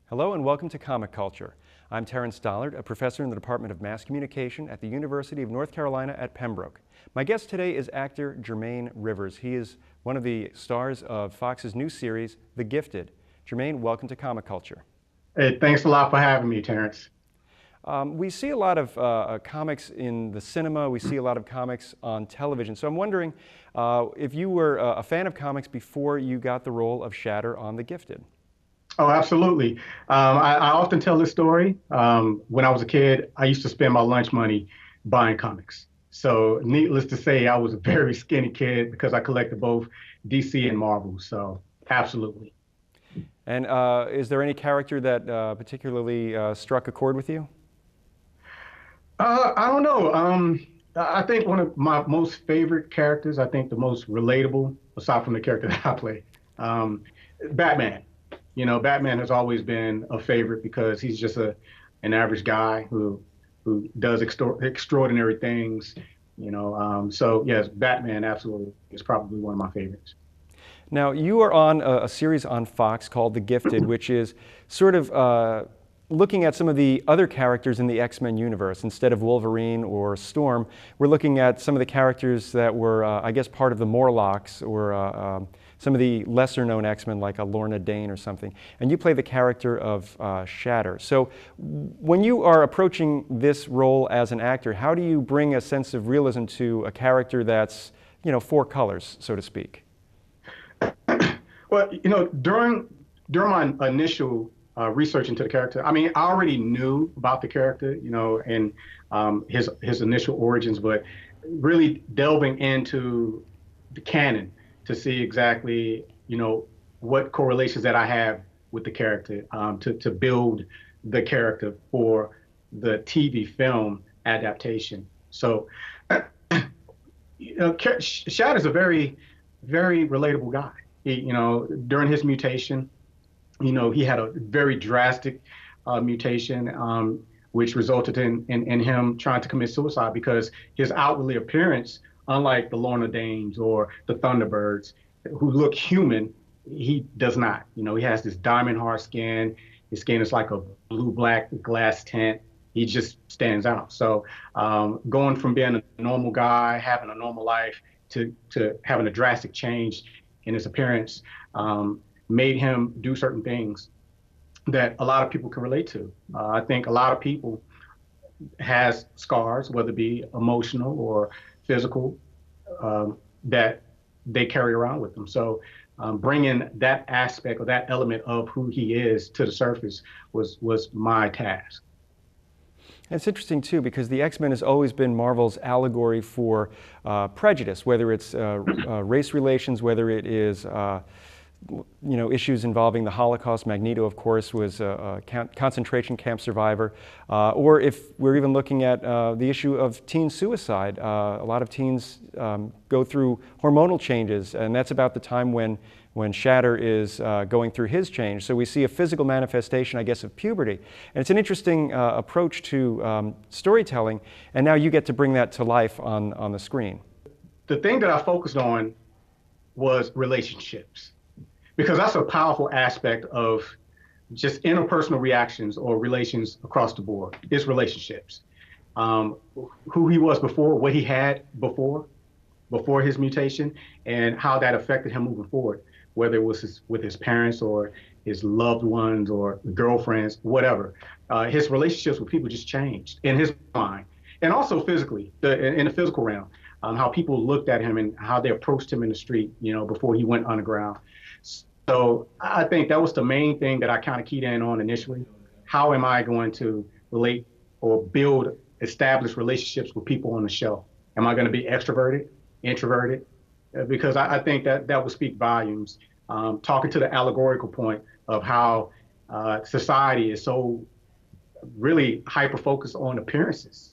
Hello and welcome to Comic Culture. I'm Terrence Dollard, a professor in the Department of Mass Communication at the University of North Carolina at Pembroke. My guest today is actor Jermaine Rivers. He is one of the stars of Fox's new series, The Gifted. Jermaine, welcome to Comic Culture. Hey, thanks a lot for having me, Terrence. We see a lot of comics in the cinema. We see a lot of comics on television. So I'm wondering if you were a fan of comics before you got the role of Shatter on The Gifted. Oh, absolutely. I often tell this story. When I was a kid, I used to spend my lunch money buying comics. So, needless to say, I was a very skinny kid because I collected both DC and Marvel. So, absolutely. And is there any character that particularly struck a chord with you? I don't know. I think one of my most favorite characters, I think the most relatable, aside from the character that I play, Batman. You know, Batman has always been a favorite because he's just an average guy who does extraordinary things. So yes, Batman absolutely is probably one of my favorites. Now, you are on a series on Fox called The Gifted, which is sort of looking at some of the other characters in the X-Men universe. Instead of Wolverine or Storm, we're looking at some of the characters that were, I guess, part of the Morlocks or some of the lesser-known X-Men like a Lorna Dane or something. And you play the character of Shatter. So when you are approaching this role as an actor, how do you bring a sense of realism to a character that's, you know, four colors, so to speak? Well, during my initial research into the character, I mean, I already knew about the character, and his initial origins, but really delving into the canon to see exactly, what correlations that I have with the character, to build the character for the TV film adaptation. So, Shad is a very, very relatable guy. During his mutation, he had a very drastic mutation, which resulted in him trying to commit suicide because his outwardly appearance, unlike the Lorna Danes or the Thunderbirds, who look human, he does not. He has this diamond hard skin. His skin is like a blue-black glass tint. He just stands out. So going from being a normal guy, having a normal life, to having a drastic change in his appearance, made him do certain things that a lot of people can relate to. I think a lot of people has scars, whether it be emotional or physical, that they carry around with them. So bringing that aspect or that element of who he is to the surface was my task. It's interesting, too, because the X-Men has always been Marvel's allegory for prejudice, whether it's race relations, whether it is issues involving the Holocaust. Magneto, of course, was a concentration camp survivor. Or if we're even looking at the issue of teen suicide, a lot of teens go through hormonal changes, and that's about the time when Shatter is going through his change. So we see a physical manifestation, I guess, of puberty. And it's an interesting approach to storytelling, and now you get to bring that to life on the screen. The thing that I focused on was relationships, because that's a powerful aspect of just interpersonal reactions or relations across the board. It's relationships. Who he was before, what he had before his mutation, and how that affected him moving forward, whether it was with his parents or his loved ones or girlfriends, whatever. His relationships with people just changed in his mind, and also physically, in the physical realm, how people looked at him and how they approached him in the street, before he went underground. So I think that was the main thing that I kind of keyed in on initially. How am I going to relate or establish relationships with people on the show? Am I going to be extroverted, introverted? Because I think that would speak volumes. Talking to the allegorical point of how society is so really hyper-focused on appearances.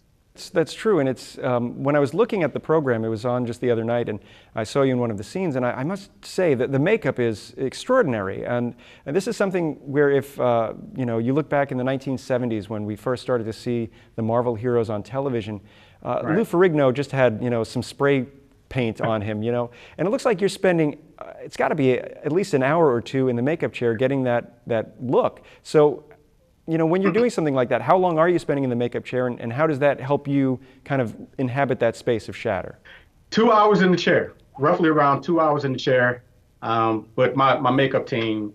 That's true, and it's when I was looking at the program, it was on just the other night, and I saw you in one of the scenes, and I must say that the makeup is extraordinary, and this is something where if you look back in the 1970s when we first started to see the Marvel heroes on television, Right. Lou Ferrigno just had some spray paint on him, you know? And it looks like you're spending, it's got to be at least an hour or two in the makeup chair getting that look. So, you know, when you're doing something like that, how long are you spending in the makeup chair, and how does that help you kind of inhabit that space of Shatter? 2 hours in the chair, roughly around 2 hours in the chair. But my makeup team,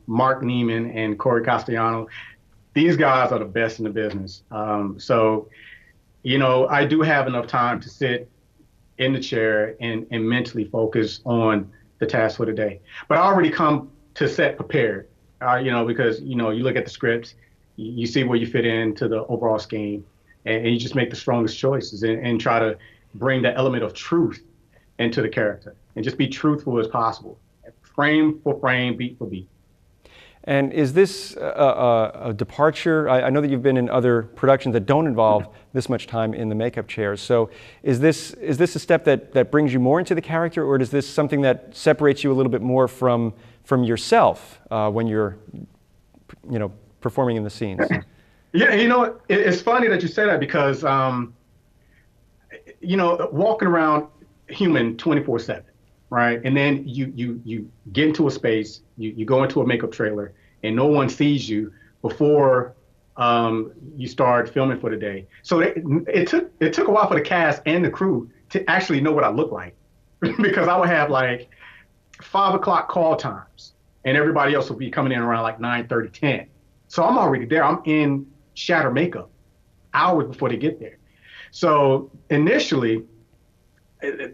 Mark Neiman and Corey Castellano, these guys are the best in the business. So, you know, I do have enough time to sit in the chair and mentally focus on the task for the day. But I already come to set prepared, you know, because, you know, you look at the scripts, you see where you fit into the overall scheme, and you just make the strongest choices and try to bring the element of truth into the character and just be truthful as possible, frame for frame, beat for beat. And is this a departure? I know that you've been in other productions that don't involve this much time in the makeup chair. So is this a step that brings you more into the character, or is this something that separates you a little bit more from yourself when you're, you know, performing in the scenes? Yeah, you know, it's funny that you say that because, you know, walking around human 24/7. Right. And then you get into a space, you go into a makeup trailer, and no one sees you before you start filming for the day. So it took a while for the cast and the crew to actually know what I look like because I would have like 5 o'clock call times and everybody else will be coming in around like 9:30, 10. So I'm already there. I'm in Shatter makeup hours before they get there. So initially,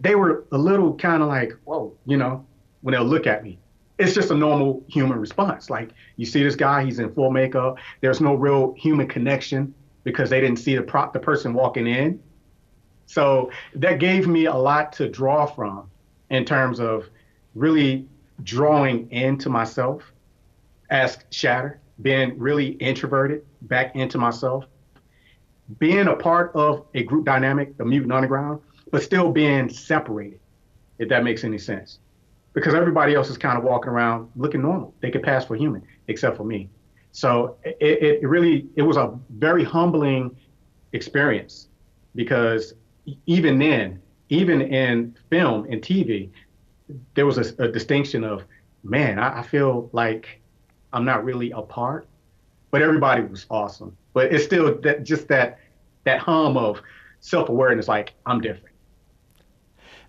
they were a little kind of like, whoa, you know, when they'll look at me. It's just a normal human response. Like, you see this guy, he's in full makeup. There's no real human connection because they didn't see the person walking in. So that gave me a lot to draw from in terms of really drawing into myself as Shatter, being really introverted back into myself, being a part of a group dynamic, the Mutant Underground, but still being separated, if that makes any sense. Because everybody else is kind of walking around looking normal. They could pass for human, except for me. So it was a very humbling experience because even then, even in film and TV, there was a distinction of, man, I feel like I'm not really a part, but everybody was awesome. But it's still that hum of self-awareness, like I'm different.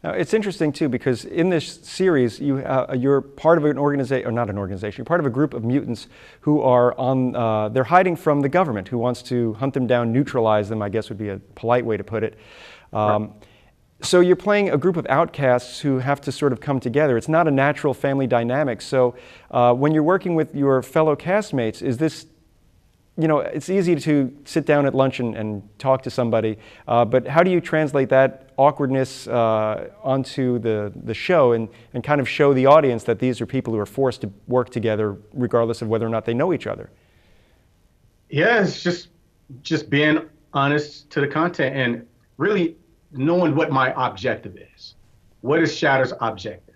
Now, it's interesting, too, because in this series, you're part of an organization, or not an organization, you're part of a group of mutants who are they're hiding from the government, who wants to hunt them down, neutralize them, I guess would be a polite way to put it. Right. So you're playing a group of outcasts who have to sort of come together. It's not a natural family dynamic. So when you're working with your fellow castmates, is this, you know, it's easy to sit down at lunch and talk to somebody, but how do you translate that awkwardness onto the show and kind of show the audience that these are people who are forced to work together regardless of whether or not they know each other? Yeah, it's just being honest to the content and really knowing what my objective is. What is Shatter's objective?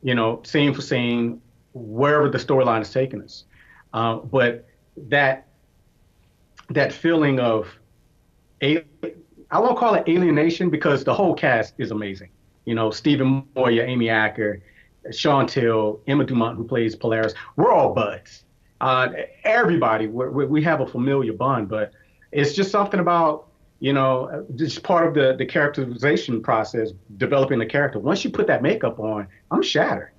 You know, scene for scene, wherever the storyline is taking us. But that feeling of, I won't call it alienation because the whole cast is amazing. You know, Stephen Moya, Amy Acker, Sean Till, Emma Dumont, who plays Polaris. We're all buds. Everybody, we have a familiar bond, but it's just something about, you know, just part of the characterization process, developing the character. Once you put that makeup on, I'm Shatter.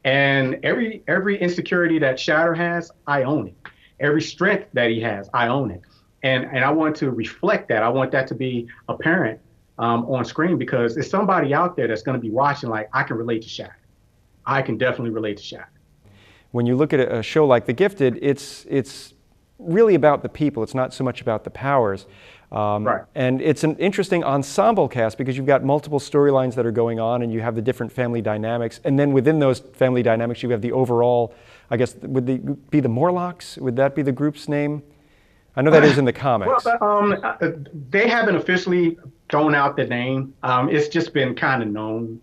And every insecurity that Shatter has, I own it. Every strength that he has, I own it. And I want to reflect that. I want that to be apparent on screen because there's somebody out there that's going to be watching like, I can relate to Shatter. I can definitely relate to Shatter. When you look at a show like The Gifted, it's really about the people. It's not so much about the powers. Right. And it's an interesting ensemble cast because you've got multiple storylines that are going on and you have the different family dynamics. And then within those family dynamics, you have the overall, I guess, would they be the Morlocks? Would that be the group's name? I know that is in the comics. Well, they haven't officially thrown out the name. It's just been kind of known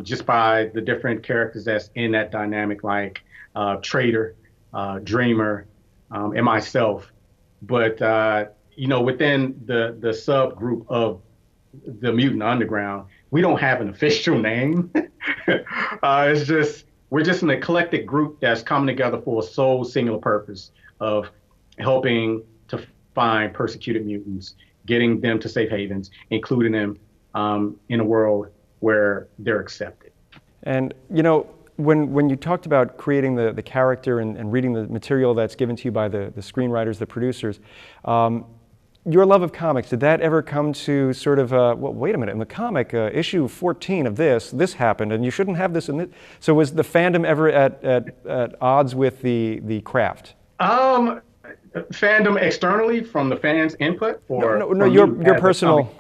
just by the different characters that's in that dynamic, like Trader, Dreamer, and myself. But you know, within the subgroup of the Mutant Underground, we don't have an official name. It's just we're just an eclectic group that's coming together for a sole singular purpose of helping to find persecuted mutants, getting them to safe havens, including them in a world where they're accepted. And you know, when you talked about creating the character and reading the material that's given to you by the screenwriters, the producers, your love of comics, did that ever come to sort of, well, wait a minute, in the comic, issue 14 of this happened, and you shouldn't have this in it? So was the fandom ever at odds with the craft? Fandom externally from the fans' input, or no, your personal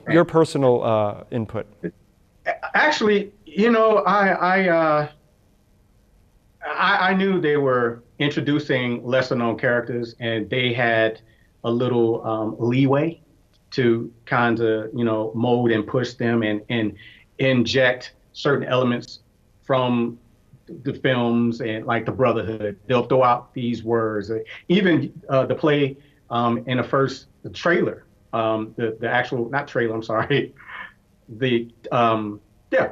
input. Actually, you know, I knew they were introducing lesser known characters, and they had a little leeway to kind of, you know, mold and push them and inject certain elements from the films and like the Brotherhood. They'll throw out these words. Even the play in the trailer, the actual, not trailer, I'm sorry, the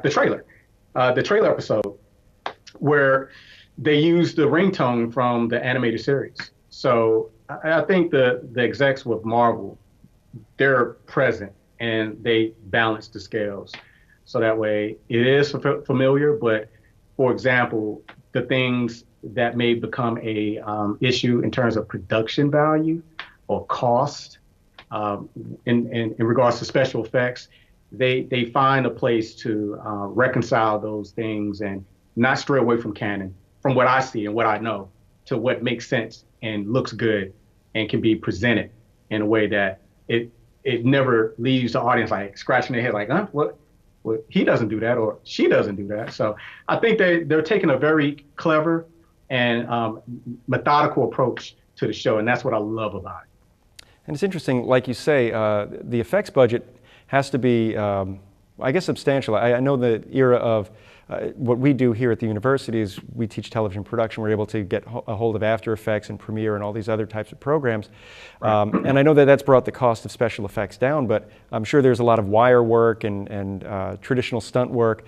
trailer episode where they use the ringtone from the animated series. So I think the execs with Marvel, they're present and they balance the scales. So that way it is familiar, but for example, the things that may become a issue in terms of production value or cost in regards to special effects, they find a place to reconcile those things and not stray away from canon, from what I see and what I know, to what makes sense and looks good and can be presented in a way that it never leaves the audience like scratching their head like, huh, what? Well, he doesn't do that or she doesn't do that. So I think they're taking a very clever and methodical approach to the show, and that's what I love about it. And it's interesting, like you say, the effects budget has to be, I guess, substantial. I know the era of what we do here at the university is we teach television production. We're able to get a hold of After Effects and Premiere and all these other types of programs. Right. And I know that that's brought the cost of special effects down, but I'm sure there's a lot of wire work and traditional stunt work.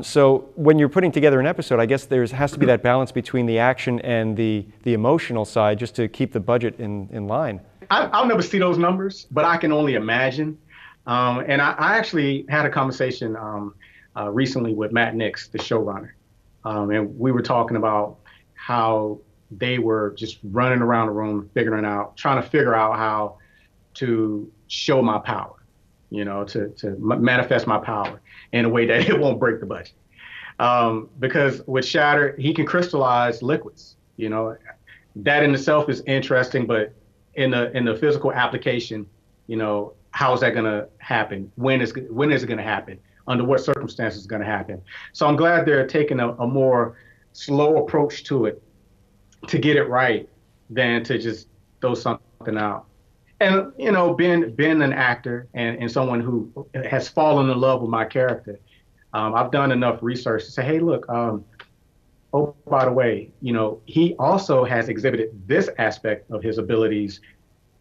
So when you're putting together an episode, I guess there has to be that balance between the action and the emotional side just to keep the budget in line. I'll never see those numbers, but I can only imagine. And I actually had a conversation recently with Matt Nix, the showrunner, and we were talking about how they were just running around the room, trying to figure out how to show my power, you know, to manifest my power in a way that it won't break the budget. Because with Shatter, he can crystallize liquids, you know, that in itself is interesting, but in the physical application, you know, how is that going to happen? When is it going to happen? Under what circumstances is going to happen? So I'm glad they're taking a more slow approach to it to get it right than to just throw something out. And, you know, being an actor and someone who has fallen in love with my character, I've done enough research to say, hey, look, oh, by the way, you know, he also has exhibited this aspect of his abilities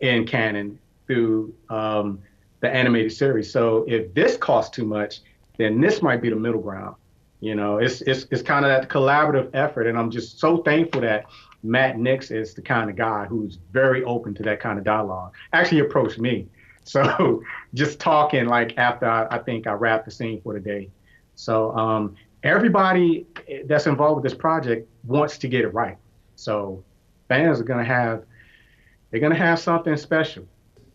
in canon through the animated series. So if this costs too much, then this might be the middle ground. You know, it's kind of that collaborative effort. And I'm just so thankful that Matt Nix is the kind of guy who's very open to that kind of dialogue. Actually approached me. So just talking like after I think I wrapped the scene for the day. So everybody that's involved with this project wants to get it right. So fans are going to have something special.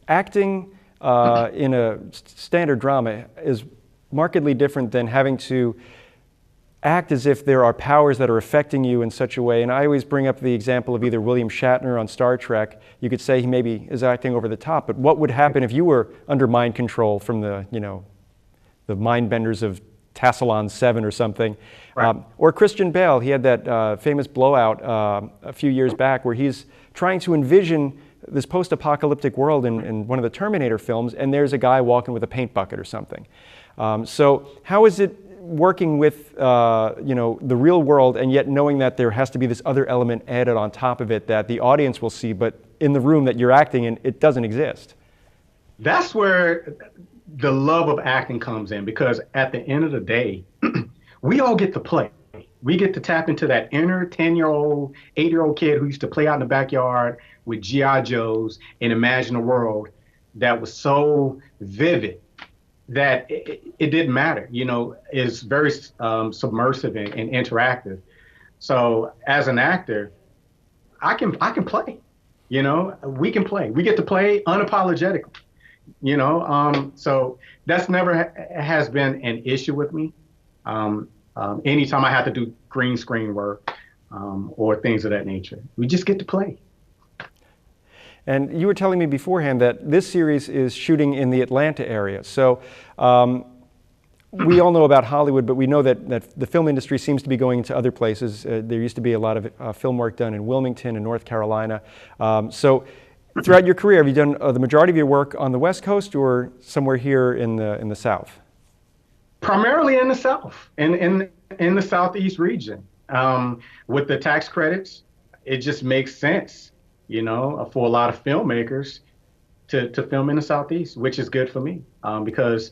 Acting in a standard drama is markedly different than having to act as if there are powers that are affecting you in such a way. And I always bring up the example of either William Shatner on Star Trek. You could say he maybe is acting over the top, but what would happen if you were under mind control from the, you know, the mind benders of Tassalon 7 or something? Right. Or Christian Bale, he had that famous blowout a few years back where he's trying to envision this post-apocalyptic world in one of the Terminator films, and there's a guy walking with a paint bucket or something. So how is it working with you know, the real world, and yet knowing that there has to be this other element added on top of it that the audience will see, but in the room that you're acting in, it doesn't exist? That's where the love of acting comes in because at the end of the day, we all get to play. We get to tap into that inner 10-year-old, 8-year-old kid who used to play out in the backyard with G.I. Joes and imagine a world that was so vivid that it didn't matter. It's very submersive and interactive. So as an actor, I can play. We can play. We get to play unapologetically. So that's never has been an issue with me. Anytime I have to do green screen work or things of that nature, we just get to play. And you were telling me beforehand that this series is shooting in the Atlanta area. So we all know about Hollywood, but we know that the film industry seems to be going into other places. There used to be a lot of film work done in Wilmington and North Carolina. So throughout your career, have you done the majority of your work on the West Coast or somewhere here in the South? Primarily in the South, in the Southeast region. With the tax credits, it just makes sense, for a lot of filmmakers to film in the Southeast, which is good for me because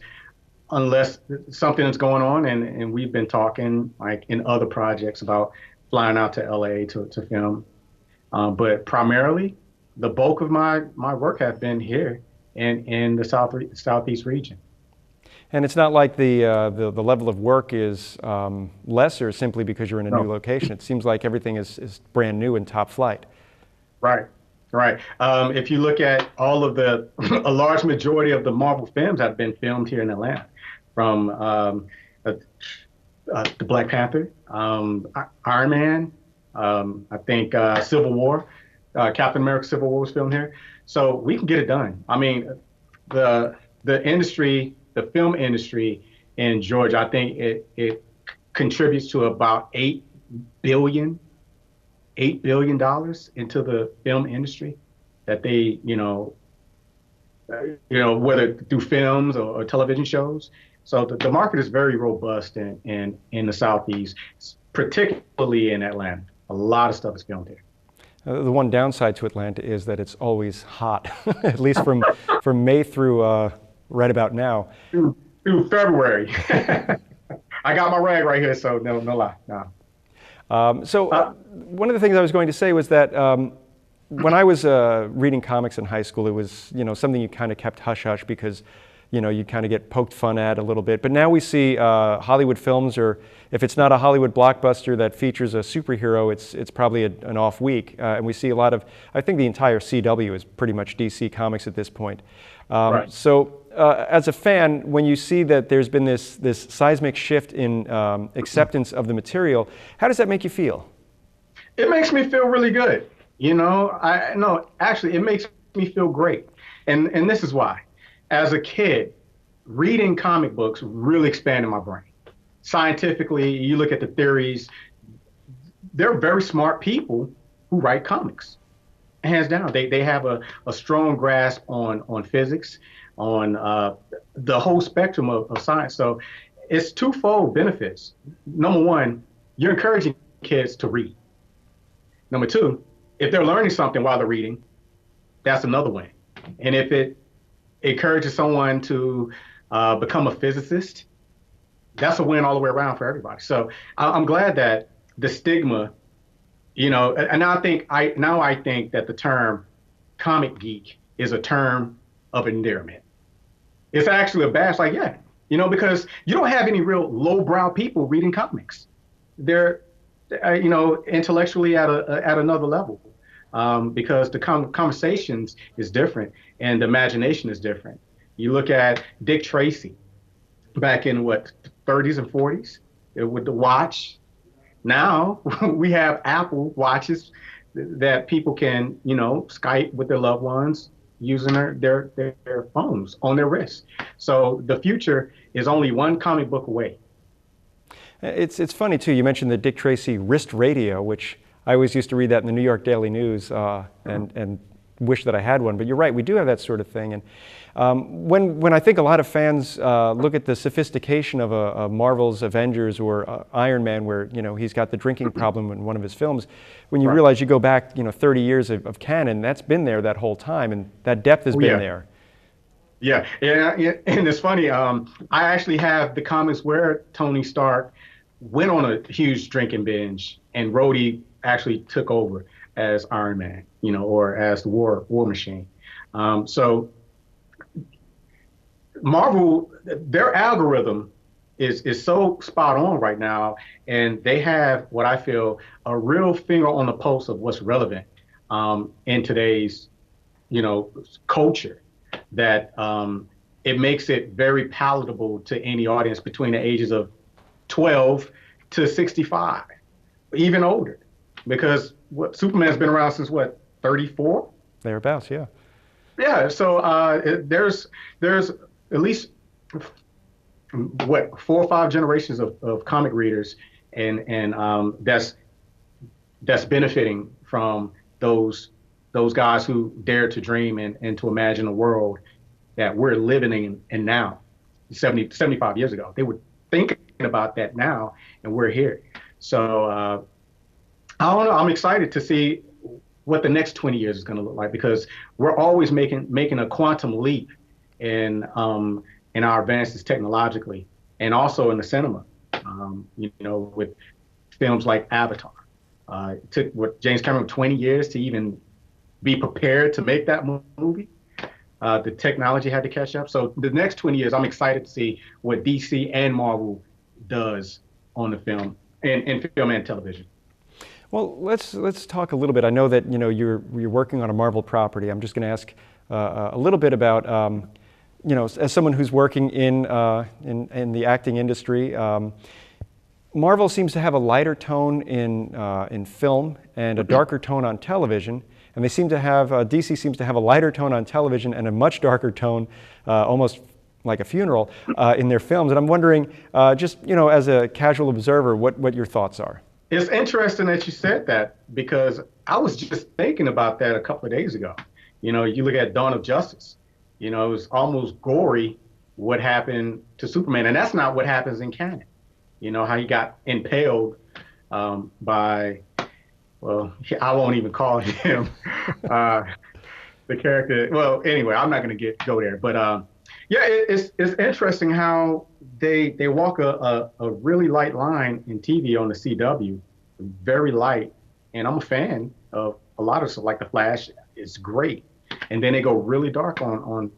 unless something is going on, and we've been talking like in other projects about flying out to LA to film, but primarily the bulk of my work have been here in the Southeast region. And it's not like the level of work is lesser simply because you're in a new location. It seems like everything is brand new and top flight. Right. If you look at all of a large majority of the Marvel films have been filmed here in Atlanta, from the Black Panther, Iron Man, I think Civil War, Captain America Civil War was filmed here. So we can get it done. I mean, the industry, the film industry in Georgia, I think it contributes to about $8 billion into the film industry that they, whether through films or television shows. So the market is very robust in the Southeast, particularly in Atlanta. A lot of stuff is filmed here. The one downside to Atlanta is that it's always hot, at least from May through right about now. Through February. I got my rag right here, so no lie. No. One of the things I was going to say was that when I was reading comics in high school, it was something you kind of kept hush-hush because you kind of get poked fun at a little bit. But now we see Hollywood films, or if it's not a Hollywood blockbuster that features a superhero, it's probably an off week. And we see a lot of, I think the entire CW is pretty much DC Comics at this point. Right. So as a fan, when you see that there's been this seismic shift in acceptance of the material, how does that make you feel? It makes me feel really good. Actually, it makes me feel great. And this is why. As a kid, reading comic books really expanded my brain. Scientifically, you look at the theories, they're very smart people who write comics. Hands down, they have a strong grasp on physics, on the whole spectrum of science. So it's twofold benefits. Number one, you're encouraging kids to read. Number two, if they're learning something while they're reading, that's another win. And if it encourages someone to become a physicist, that's a win all the way around for everybody. So I'm glad that the stigma, and I think that the term comic geek is a term of endearment. It's actually a badge, because you don't have any real lowbrow people reading comics. They're, intellectually at another level. Because the conversations is different and the imagination is different. You look at Dick Tracy back in 30s and 40s with the watch. Now we have Apple watches that people can, Skype with their loved ones using their phones on their wrists. So the future is only one comic book away. It's funny too, you mentioned the Dick Tracy wrist radio, which I always used to read that in the New York Daily News and wish that I had one. But you're right, we do have that sort of thing. And when I think a lot of fans look at the sophistication of a Marvel's Avengers or Iron Man, where he's got the drinking problem in one of his films, when you realize you go back 30 years of canon, that's been there that whole time, and that depth has been there. And it's funny. I actually have the comics where Tony Stark went on a huge drinking binge, and Rhodey actually took over as Iron Man, or as the War Machine. So Marvel, their algorithm is so spot on right now, and they have what I feel a real finger on the pulse of what's relevant in today's culture. That it makes it very palatable to any audience between the ages of 12 to 65, even older, because what Superman's been around since what, 34? Thereabouts, yeah. Yeah, so there's at least what, 4 or 5 generations of comic readers, and that's benefiting from those guys who dared to dream and to imagine a world that we're living in now. 75 years ago, they were thinking about that now, and we're here. So I don't know. I'm excited to see what the next 20 years is going to look like, because we're always making a quantum leap in our advances technologically, and also in the cinema. With films like Avatar, it took what James Cameron 20 years to even be prepared to make that movie. The technology had to catch up. So the next 20 years, I'm excited to see what DC and Marvel does on the film and film and television. Well, let's talk a little bit. I know that you're working on a Marvel property. I'm just going to ask a little bit about as someone who's working in the acting industry. Marvel seems to have a lighter tone in film and a darker tone on television, and they seem to have DC seems to have a lighter tone on television and a much darker tone, almost like a funeral, in their films. And I'm wondering, just as a casual observer, what your thoughts are. It's interesting that you said that, because I was just thinking about that a couple of days ago. You look at Dawn of Justice. It was almost gory what happened to Superman, and that's not what happens in canon. How he got impaled by, well, I won't even call him the character. Well, anyway, I'm not going to go there. But yeah, it's interesting how they walk a really light line in TV on the CW, very light. And I'm a fan of a lot of stuff, like The Flash. It's great. And then they go really dark on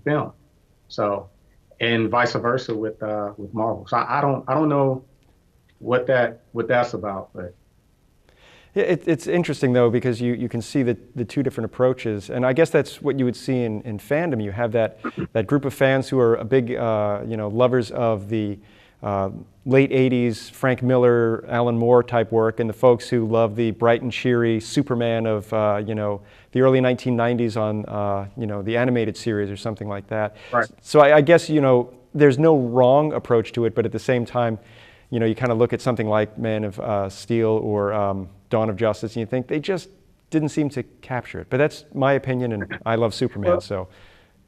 film. So, and vice versa with Marvel. So I don't know what that's about, but. It's interesting, though, because you can see the two different approaches, and I guess that's what you would see in fandom. You have that group of fans who are a big lovers of the late 80s Frank Miller, Alan Moore type work, and the folks who love the bright and cheery Superman of the early 1990s on the animated series or something like that. Right. So I guess there's no wrong approach to it, but at the same time, you kind of look at something like Man of Steel or Dawn of Justice, and you think they just didn't seem to capture it. But that's my opinion, and I love Superman, well, so.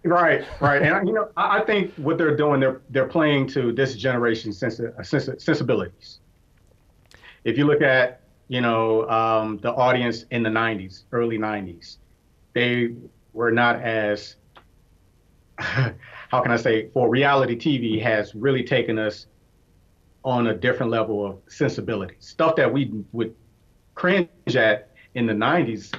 Right. And I think what they're doing, they're playing to this generation's sensibilities. If you look at the audience in the 90s, early 90s, they were not as how can I say, for reality TV has really taken us on a different level of sensibility. Stuff that we would cringe at in the 90s,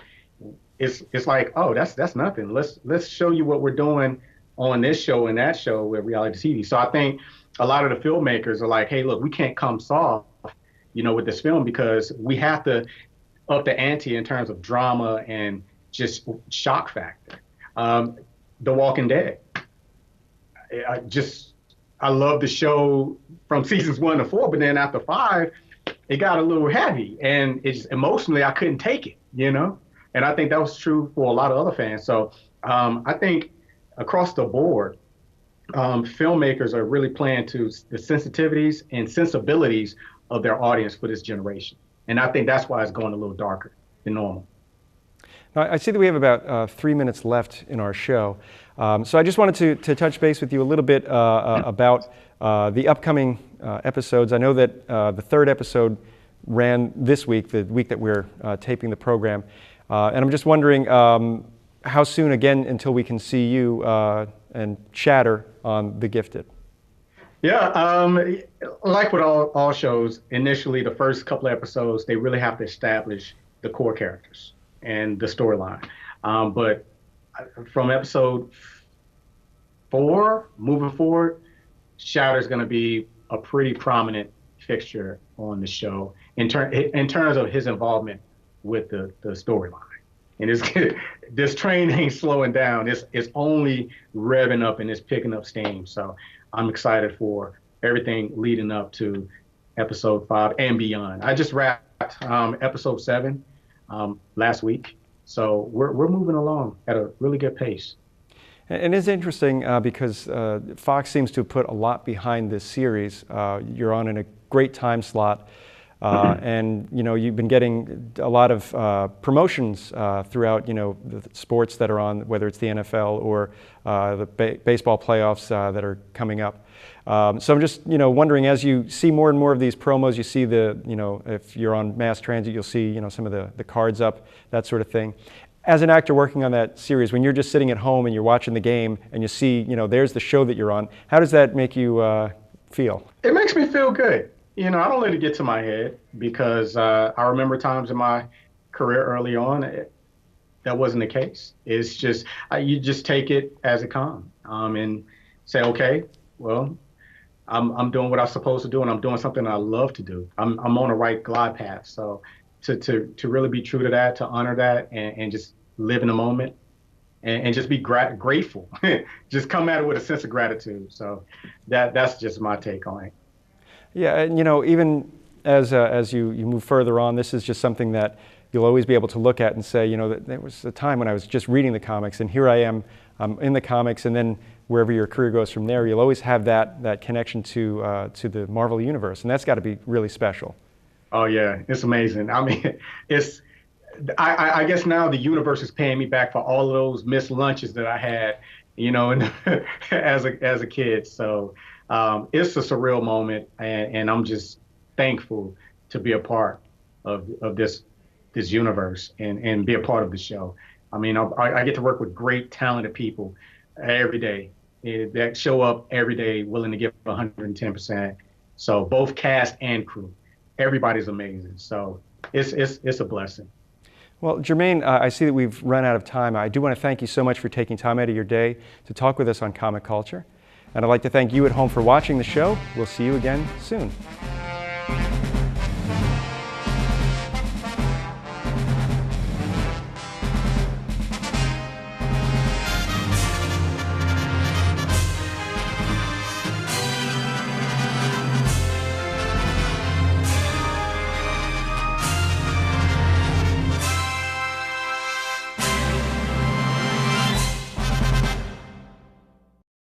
it's like, oh, that's nothing. Let's show you what we're doing on this show and that show with reality TV. So I think a lot of the filmmakers are like, hey, look, we can't come soft, with this film, because we have to up the ante in terms of drama and just shock factor. The Walking Dead. I love the show from seasons 1 to 4, but then after 5, it got a little heavy, and it's emotionally I couldn't take it, And I think that was true for a lot of other fans. So I think across the board, filmmakers are really playing to the sensitivities and sensibilities of their audience for this generation. And I think that's why it's going a little darker than normal. Now, I see that we have about 3 minutes left in our show. So I just wanted to touch base with you a little bit about the upcoming episodes. I know that the 3rd episode ran this week, the week that we're taping the program. And I'm just wondering how soon, again, until we can see you and Shatter on The Gifted? Yeah, like with all shows, initially the first couple of episodes, they really have to establish the core characters and the storyline. But from episode 4 moving forward, Shatter is going to be a pretty prominent fixture on the show in terms of his involvement with the storyline. And this train ain't slowing down. It's only revving up and it's picking up steam. So I'm excited for everything leading up to episode 5 and beyond. I just wrapped episode 7 last week. So we're moving along at a really good pace. And it's interesting because Fox seems to have put a lot behind this series. You're on in a great time slot. And you've been getting a lot of promotions throughout the sports that are on, whether it's the NFL or the baseball playoffs that are coming up. So I'm just wondering, as you see more and more of these promos, you see if you're on mass transit, you'll see some of the cards up, that sort of thing. As an actor working on that series, when you're just sitting at home and you're watching the game and you see there's the show that you're on, how does that make you feel? It makes me feel good. I don't let it get to my head because I remember times in my career early on, that wasn't the case. It's just, you just take it as it comes and say, okay, well, I'm doing what I'm supposed to do and I'm doing something I love to do. I'm on the right glide path. So to really be true to that, to honor that and just live in the moment and just be grateful, just come at it with a sense of gratitude. So that's just my take on it. Yeah, and even as you move further on, this is just something that you'll always be able to look at and say, that there was a time when I was just reading the comics, and here I am, I'm in the comics, and then wherever your career goes from there, you'll always have that connection to the Marvel universe, and that's got to be really special. Oh yeah, it's amazing. I mean, I guess now the universe is paying me back for all of those missed lunches that I had, as a kid. So. It's a surreal moment, and I'm just thankful to be a part of this universe and be a part of the show. I mean, I get to work with great, talented people every day that show up every day willing to give 110%. So both cast and crew, everybody's amazing. So it's a blessing. Well, Jermaine, I see that we've run out of time. I do want to thank you so much for taking time out of your day to talk with us on Comic Culture. And I'd like to thank you at home for watching the show. We'll see you again soon.